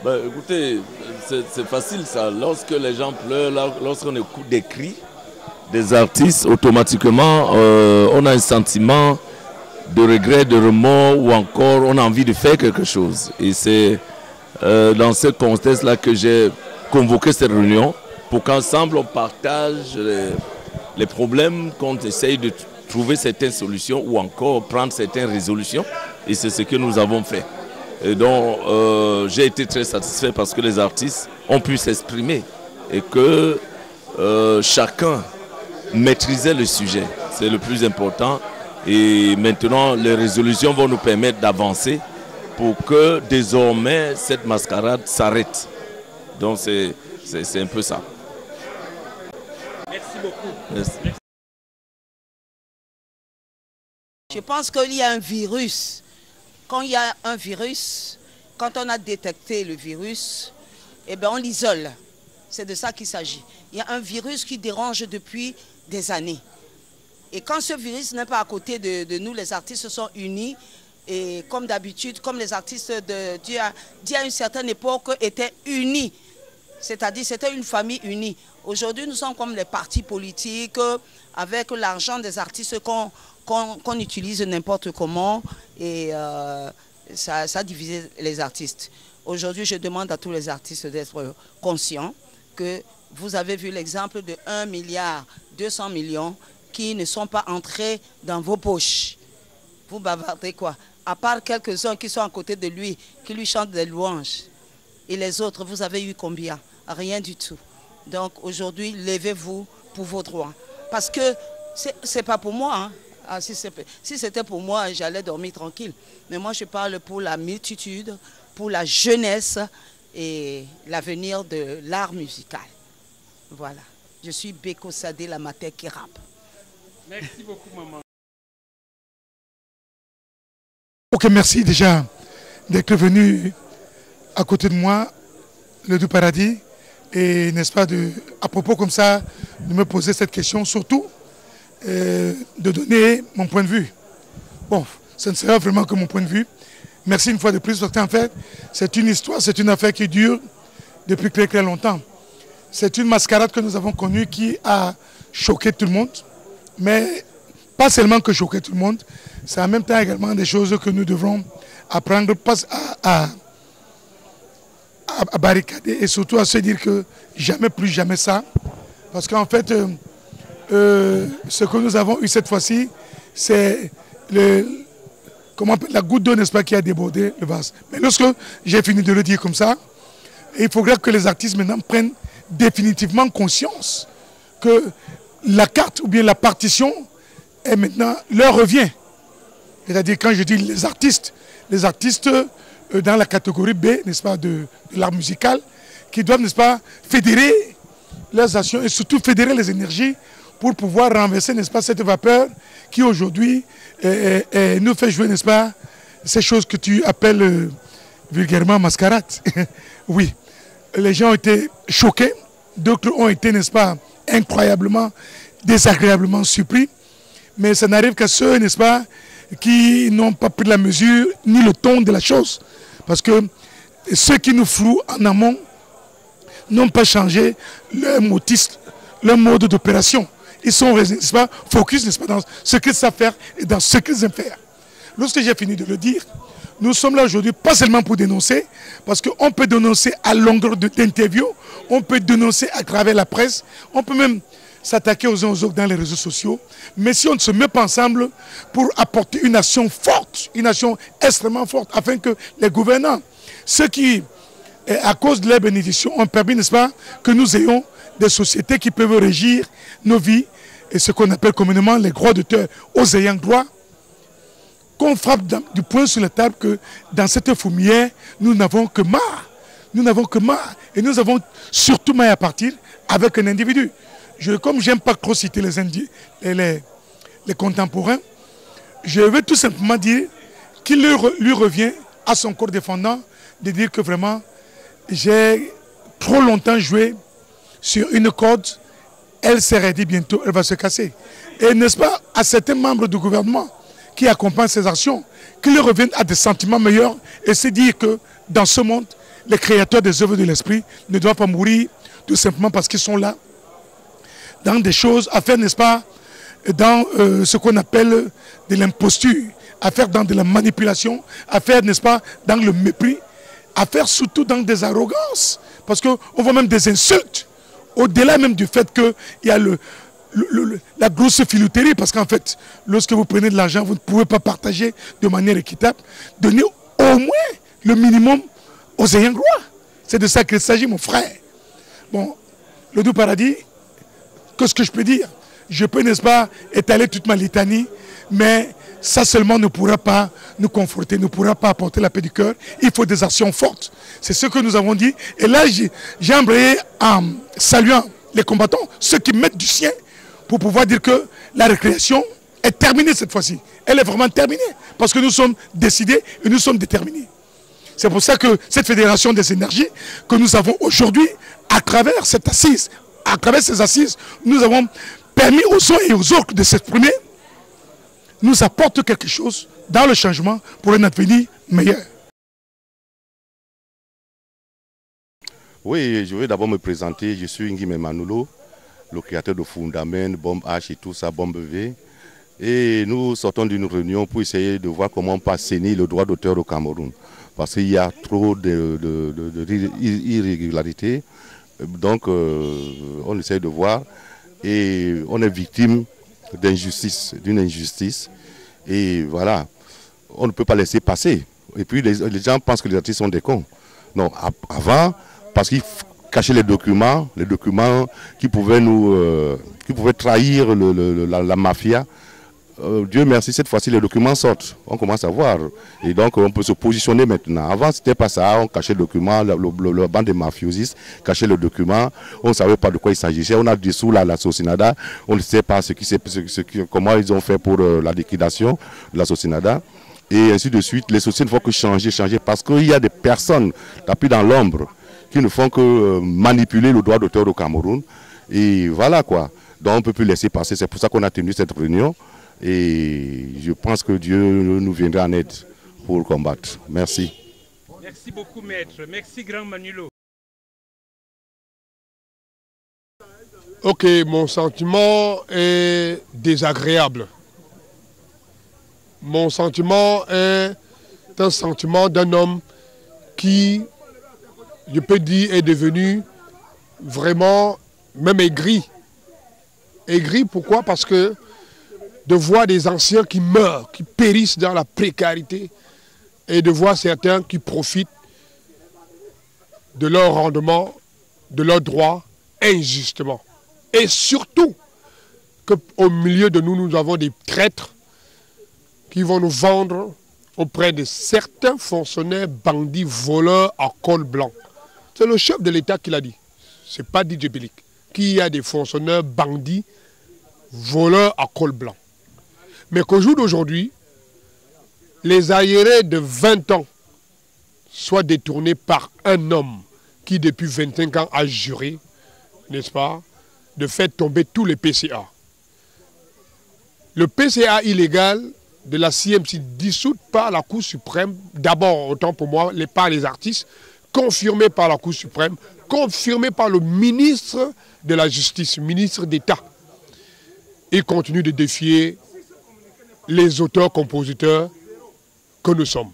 Écoutez, c'est facile ça. Lorsque les gens pleurent, lorsqu'on écoute des cris des artistes, automatiquement, on a un sentiment de regret, de remords ou encore on a envie de faire quelque chose. Et c'est dans ce contexte-là que j'ai convoqué cette réunion pour qu'ensemble on partage les problèmes, qu'on essaye de trouver certaines solutions ou encore prendre certaines résolutions. Et c'est ce que nous avons fait. Et donc j'ai été très satisfait parce que les artistes ont pu s'exprimer et que chacun maîtrisait le sujet. C'est le plus important. Et maintenant, les résolutions vont nous permettre d'avancer pour que désormais cette mascarade s'arrête. Donc c'est un peu ça. Merci beaucoup. Merci. Je pense qu'il y a un virus. Quand il y a un virus, quand on a détecté le virus, eh bien on l'isole. C'est de ça qu'il s'agit. Il y a un virus qui dérange depuis des années. Et quand ce virus n'est pas à côté de nous, les artistes se sont unis. Et comme d'habitude, comme les artistes d'il y a une certaine époque étaient unis. C'est-à-dire c'était une famille unie. Aujourd'hui, nous sommes comme les partis politiques avec l'argent des artistes qu'on utilise n'importe comment. Et ça divise les artistes. Aujourd'hui, je demande à tous les artistes d'être conscients que vous avez vu l'exemple de 1 milliard 200 millions qui ne sont pas entrés dans vos poches. Vous bavardez quoi? À part quelques-uns qui sont à côté de lui, qui lui chantent des louanges. Et les autres, vous avez eu combien? Rien du tout. Donc aujourd'hui, levez-vous pour vos droits. Parce que c'est pas pour moi. Hein. Ah, si c'était pour moi, j'allais dormir tranquille. Mais moi, je parle pour la multitude, pour la jeunesse et l'avenir de l'art musical. Voilà. Je suis Beko Sadé, la mater qui rappe. Merci beaucoup, maman. Ok, merci déjà d'être venu à côté de moi, le Doux Paradis, et n'est-ce pas, à propos comme ça, de me poser cette question, surtout de donner mon point de vue. Bon, ce ne sera vraiment que mon point de vue. Merci une fois de plus, parce qu'en fait, c'est une histoire, c'est une affaire qui dure depuis très très longtemps. C'est une mascarade que nous avons connue qui a choqué tout le monde, mais pas seulement que choquer tout le monde, c'est en même temps également des choses que nous devrons apprendre à barricader et surtout à se dire que jamais plus jamais ça. Parce qu'en fait, ce que nous avons eu cette fois-ci, c'est la goutte d'eau, n'est-ce pas, qui a débordé le vase. Mais lorsque j'ai fini de le dire comme ça, il faudrait que les artistes maintenant prennent définitivement conscience que la carte ou bien la partition est maintenant leur revient. C'est-à-dire quand je dis les artistes dans la catégorie B, n'est-ce pas, de l'art musical, qui doivent, n'est-ce pas, fédérer leurs actions et surtout fédérer les énergies pour pouvoir renverser, n'est-ce pas, cette vapeur qui aujourd'hui nous fait jouer, n'est-ce pas, ces choses que tu appelles vulgairement mascarade. Oui, les gens ont été choqués, d'autres ont été, n'est-ce pas, incroyablement, désagréablement surpris, mais ça n'arrive qu'à ceux, n'est-ce pas, qui n'ont pas pris la mesure ni le ton de la chose. Parce que ceux qui nous flouent en amont n'ont pas changé leur mode d'opération. Ils sont, n'est-ce pas, focus, n'est-ce pas, dans ce qu'ils savent faire et dans ce qu'ils aiment faire. Lorsque j'ai fini de le dire, nous sommes là aujourd'hui pas seulement pour dénoncer, parce qu'on peut dénoncer à longueur d'interview, on peut dénoncer à travers la presse, on peut même s'attaquer aux uns aux autres dans les réseaux sociaux. Mais si on ne se met pas ensemble pour apporter une action forte, une action extrêmement forte, afin que les gouvernants, ceux qui, à cause de leur bénédiction, ont permis, n'est-ce pas, que nous ayons des sociétés qui peuvent régir nos vies, et ce qu'on appelle communément les droits d'auteur aux ayants droit, qu'on frappe du poing sur la table que dans cette fourmilière, nous n'avons que marre. Nous n'avons que marre. Et nous avons surtout marre à partir avec un individu. Comme je n'aime pas trop citer les contemporains, je vais tout simplement dire qu'il lui revient à son corps défendant de dire que vraiment, j'ai trop longtemps joué sur une corde, elle s'est raidie bientôt, elle va se casser. Et n'est-ce pas à certains membres du gouvernement qui accompagnent ces actions, qu'il leur revienne à des sentiments meilleurs et se dire que dans ce monde, les créateurs des œuvres de l'esprit ne doivent pas mourir tout simplement parce qu'ils sont là dans des choses à faire, n'est-ce pas, dans ce qu'on appelle de l'imposture, à faire dans de la manipulation, à faire, n'est-ce pas, dans le mépris, à faire surtout dans des arrogances, parce qu'on voit même des insultes, au-delà même du fait qu'il y a la grosse filouterie, parce qu'en fait, lorsque vous prenez de l'argent, vous ne pouvez pas partager de manière équitable. Donnez au moins le minimum aux ayants droit. C'est de ça qu'il s'agit, mon frère. Bon, le doux paradis, qu'est-ce que je peux dire? Je peux, n'est-ce pas, étaler toute ma litanie, mais ça seulement ne pourra pas nous conforter, ne pourra pas apporter la paix du cœur. Il faut des actions fortes. C'est ce que nous avons dit. Et là, j'ai embrayé en saluant les combattants, ceux qui mettent du sien, pour pouvoir dire que la récréation est terminée cette fois-ci. Elle est vraiment terminée, parce que nous sommes décidés et nous sommes déterminés. C'est pour ça que cette fédération des énergies que nous avons aujourd'hui, à travers cette assise, à travers ces assises, nous avons permis aux uns et aux autres de s'exprimer, nous apporte quelque chose dans le changement pour un avenir meilleur. Oui, je vais d'abord me présenter. Je suis Ngime Manoulo, le créateur de Fundament, Bombe H et tout ça, Bombe V. Et nous sortons d'une réunion pour essayer de voir comment on peut assainir le droit d'auteur au Cameroun. Parce qu'il y a trop d'irrégularités. Donc, on essaie de voir. Et on est victime d'injustice, d'une injustice. Et voilà, on ne peut pas laisser passer. Et puis, les gens pensent que les artistes sont des cons. Non, avant, parce qu'ils cachaient les documents qui pouvaient qui pouvaient trahir la mafia. Dieu merci, cette fois-ci les documents sortent, on commence à voir et donc on peut se positionner maintenant. Avant c'était pas ça, on cachait le document, le bande des mafiosistes cachait le document, on ne savait pas de quoi il s'agissait, on a dissous la Socinada, on ne sait pas comment ils ont fait pour la liquidation de la Socinada et ainsi de suite. Les sociétés ne font que changer parce qu'il y a des personnes tapis dans l'ombre qui ne font que manipuler le droit d'auteur au Cameroun et voilà quoi. Donc on ne peut plus laisser passer, c'est pour ça qu'on a tenu cette réunion. Et je pense que Dieu nous viendra en aide pour combattre. Merci. Merci beaucoup, maître. Merci, grand Manoulo. Ok, mon sentiment est désagréable. Mon sentiment est un sentiment d'un homme qui, je peux dire, est devenu vraiment même aigri. Aigri, pourquoi? Parce que de voir des anciens qui meurent, qui périssent dans la précarité et de voir certains qui profitent de leur rendement, de leurs droits injustement. Et surtout qu'au milieu de nous, nous avons des traîtres qui vont nous vendre auprès de certains fonctionnaires bandits, voleurs à col blanc. C'est le chef de l'État qui l'a dit. Ce n'est pas dit Djebélik. Qu'il y a des fonctionnaires bandits, voleurs à col blanc. Mais qu'au jour d'aujourd'hui, les arriérés de 20 ans soient détournés par un homme qui depuis 25 ans a juré, n'est-ce pas, de faire tomber tous les PCA. Le PCA illégal de la CMC dissoute par la Cour suprême, d'abord, autant pour moi, par les artistes, confirmé par la Cour suprême, confirmé par le ministre de la Justice, ministre d'État. Il continue de défier les auteurs-compositeurs que nous sommes.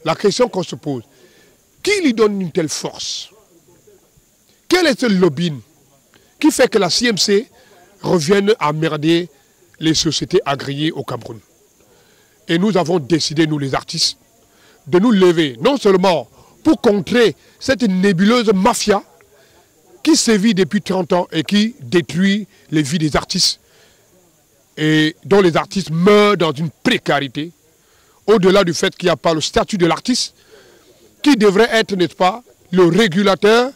La question qu'on se pose, qui lui donne une telle force? Quel est ce lobbying qui fait que la CMC revienne à merder les sociétés agréées au Cameroun? Et nous avons décidé, nous les artistes, de nous lever, non seulement pour contrer cette nébuleuse mafia qui sévit depuis 30 ans et qui détruit les vies des artistes, et dont les artistes meurent dans une précarité, au-delà du fait qu'il n'y a pas le statut de l'artiste, qui devrait être, n'est-ce pas, le régulateur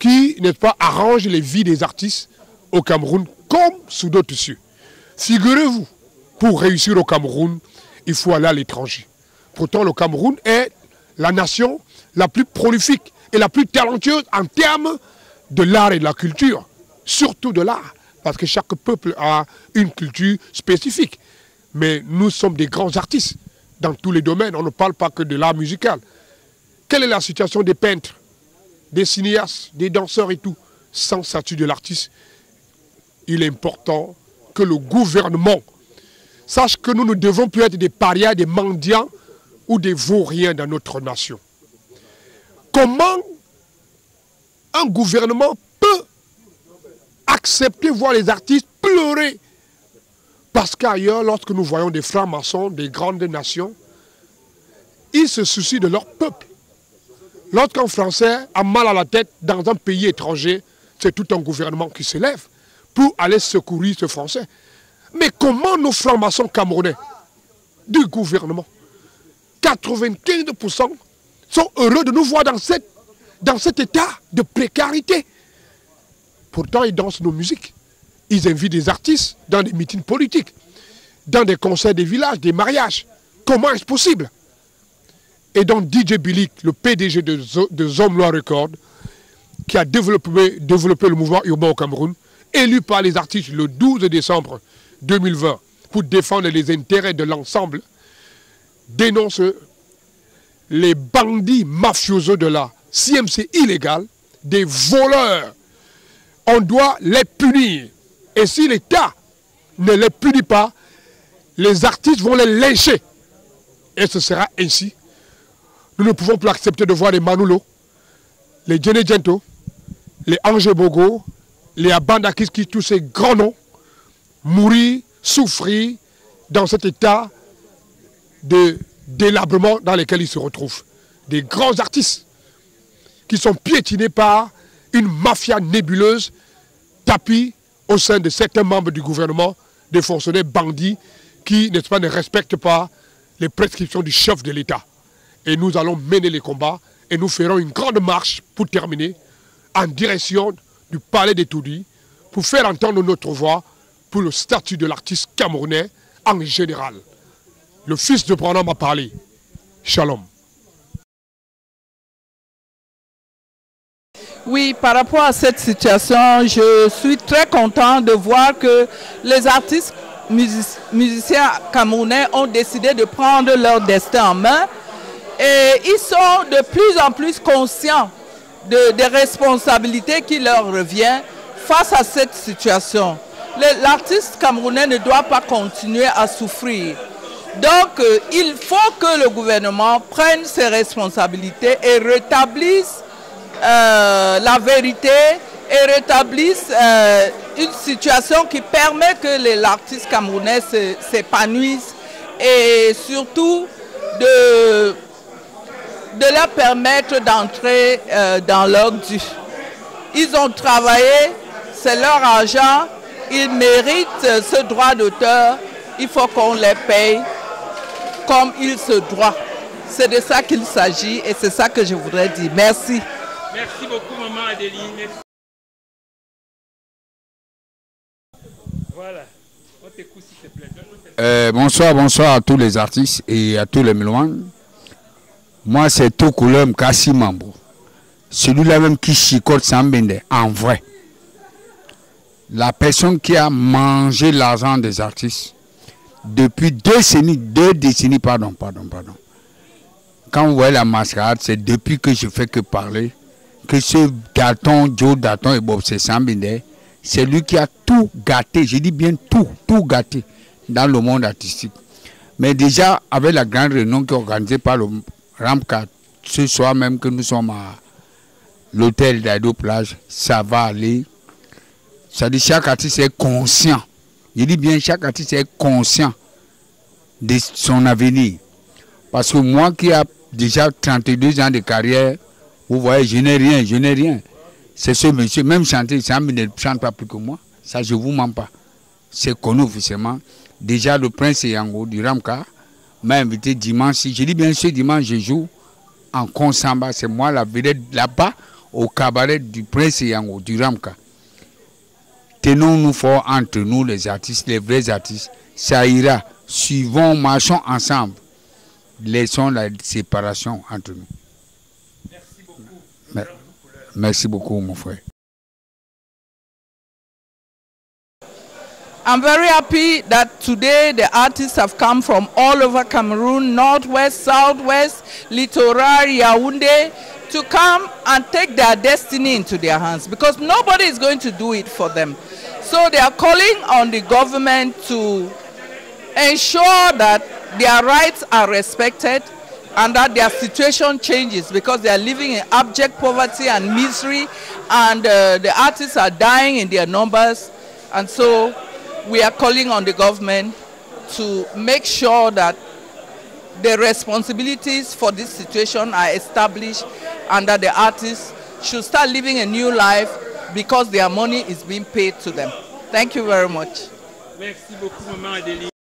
qui, n'est-ce pas, arrange les vies des artistes au Cameroun comme sous d'autres cieux. Figurez-vous, pour réussir au Cameroun, il faut aller à l'étranger. Pourtant, le Cameroun est la nation la plus prolifique et la plus talentueuse en termes de l'art et de la culture, surtout de l'art. Parce que chaque peuple a une culture spécifique. Mais nous sommes des grands artistes dans tous les domaines. On ne parle pas que de l'art musical. Quelle est la situation des peintres, des cinéastes, des danseurs et tout? Sans statut de l'artiste, il est important que le gouvernement sache que nous ne devons plus être des parias, des mendiants ou des vauriens dans notre nation. Comment un gouvernement peut accepter voir les artistes pleurer? Parce qu'ailleurs, lorsque nous voyons des francs-maçons, des grandes nations, ils se soucient de leur peuple. Lorsqu'un Français a mal à la tête dans un pays étranger, c'est tout un gouvernement qui se lève pour aller secourir ce Français. Mais comment nos francs-maçons camerounais du gouvernement, 95% sont heureux de nous voir dans cet état de précarité? Pourtant, ils dansent nos musiques. Ils invitent des artistes dans des meetings politiques, dans des concerts des villages, des mariages. Comment est-ce possible? Et donc DJ Bilik, le PDG de Zomloa Records, qui a développé le mouvement urbain au Cameroun, élu par les artistes le 12 décembre 2020 pour défendre les intérêts de l'ensemble, dénonce les bandits mafiosos de la CMC illégale, des voleurs. On doit les punir. Et si l'État ne les punit pas, les artistes vont les lyncher. Et ce sera ainsi. Nous ne pouvons plus accepter de voir les Manulo, les Djene Djento, les Ange Bogo, les Abandakis, tous ces grands noms, mourir, souffrir dans cet état de délabrement dans lequel ils se retrouvent. Des grands artistes qui sont piétinés par une mafia nébuleuse tapie au sein de certains membres du gouvernement, des fonctionnaires bandits qui, n'est-ce pas, ne respectent pas les prescriptions du chef de l'État. Et nous allons mener les combats et nous ferons une grande marche pour terminer en direction du palais des Toudis pour faire entendre notre voix pour le statut de l'artiste camerounais en général. Le fils de Branham a parlé. Shalom. Oui, par rapport à cette situation, je suis très content de voir que les artistes musiciens camerounais ont décidé de prendre leur destin en main et ils sont de plus en plus conscients des responsabilités qui leur reviennent face à cette situation. L'artiste camerounais ne doit pas continuer à souffrir. Donc, il faut que le gouvernement prenne ses responsabilités et rétablisse la vérité et rétablisse une situation qui permet que l'artiste camerounais s'épanouisse et surtout de leur permettre d'entrer dans leur dû. Ils ont travaillé, c'est leur argent, ils méritent ce droit d'auteur, il faut qu'on les paye comme il se doit. C'est de ça qu'il s'agit et c'est ça que je voudrais dire. Merci. Merci beaucoup, maman Adeline. Merci. Voilà. On t'écoute s'il te plaît. Bonsoir à tous les artistes et à tous les mélomanes. Moi, c'est Tokoulem Kassi Mambo. Celui-là même qui chicote Sambende, en vrai. La personne qui a mangé l'argent des artistes depuis deux décennies, pardon. Quand vous voyez la mascarade, c'est depuis que je fais que parler, que ce Joe Daton et Bob Sambende, c'est lui qui a tout gâté, je dis bien tout gâté dans le monde artistique. Mais déjà, avec la grande réunion qui est organisée par le Ramka, ce soir même que nous sommes à l'hôtel d'Aido Plage, ça va aller. Ça dit chaque artiste est conscient. Je dis bien chaque artiste est conscient de son avenir. Parce que moi qui ai déjà 32 ans de carrière, vous voyez, je n'ai rien. C'est ce monsieur, même chanter, ça ne chante pas plus que moi. Ça, je ne vous mens pas. C'est connu officiellement. Déjà, le prince Yango du Ramka m'a invité dimanche. Je dis bien ce dimanche, je joue en Konsamba. C'est moi la vedette là-bas au cabaret du prince Yango du Ramka. Tenons-nous fort entre nous, les artistes, les vrais artistes. Ça ira. Suivons, marchons ensemble. Laissons la séparation entre nous. Merci beaucoup. Merci beaucoup, mon frère. I'm very happy that today the artists have come from all over Cameroon, northwest, southwest, Littoral, Yaoundé, to come and take their destiny into their hands, because nobody is going to do it for them. So they are calling on the government to ensure that their rights are respected and that their situation changes, because they are living in abject poverty and misery, and the artists are dying in their numbers. And so we are calling on the government to make sure that the responsibilities for this situation are established and that the artists should start living a new life because their money is being paid to them. Thank you very much. Merci beaucoup, Maman Adeline.